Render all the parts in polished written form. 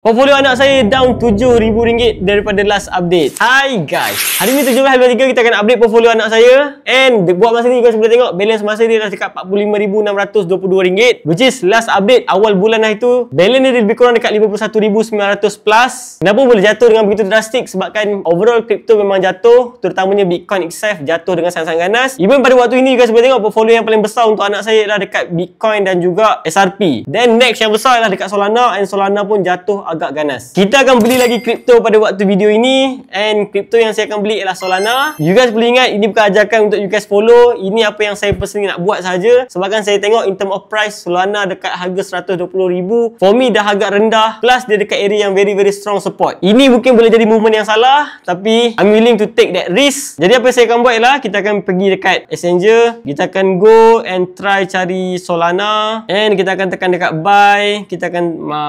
Portfolio anak saya down RM7,000 daripada last update. Hai guys, hari ni 17/3 kita akan update portfolio anak saya. And buat masa ni guys boleh tengok balance masa dia dah dekat RM45,622, which is last update awal bulan lah itu. Balance dia lebih kurang dekat 51,900 plus. Kenapa boleh jatuh dengan begitu drastik? Sebabkan overall crypto memang jatuh, terutamanya Bitcoin XF jatuh dengan sangat-sangat ganas. Even pada waktu ini guys boleh tengok portfolio yang paling besar untuk anak saya adalah dekat Bitcoin dan juga SRP. Then next yang besar adalah dekat Solana, and Solana pun jatuh agak ganas. Kita akan beli lagi kripto pada waktu video ini, and kripto yang saya akan beli ialah Solana. You guys boleh ingat, ini bukan ajakan untuk you guys follow. Ini apa yang saya personally nak buat saja. Sebabkan saya tengok in term of price, Solana dekat harga RM120,000. For me dah agak rendah, plus dia dekat area yang very strong support. Ini mungkin boleh jadi movement yang salah, tapi I'm willing to take that risk. Jadi apa yang saya akan buat ialah kita akan pergi dekat Exchanger, kita akan go and try cari Solana, and kita akan tekan dekat buy. Kita akan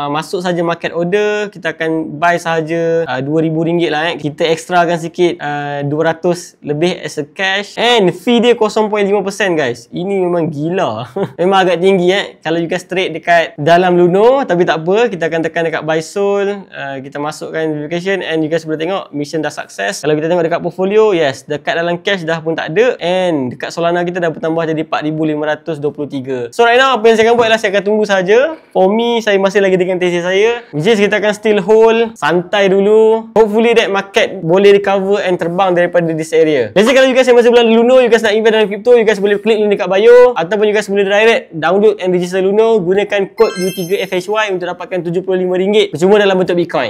masuk saja market order. Kita akan buy sahaja RM2,000 lah. Kita extrakan sikit 200 lebih as a cash, and fee dia 0.5% guys. Ini memang gila. Memang agak tinggi kalau you guys trade dekat dalam Luno, tapi tak apa, kita akan tekan dekat buy sold. Kita masukkan verification, and you guys boleh tengok mission dah sukses. Kalau kita tengok dekat portfolio, yes, dekat dalam cash dah pun tak ada, and dekat Solana kita dah bertambah jadi 4,523. So right now apa yang saya akan buat ialah saya akan tunggu saja. For me, saya masih lagi dengan thesis saya, which is kita akan still hold, santai dulu. Hopefully that market boleh recover and terbang daripada this area. Jadi kalau you guys yang masih belum Luno, you guys nak invest dalam crypto, you guys boleh klik link dekat bio, ataupun you guys boleh direct download and register Luno. Gunakan kod U3FHY untuk dapatkan RM75 percuma dalam bentuk Bitcoin.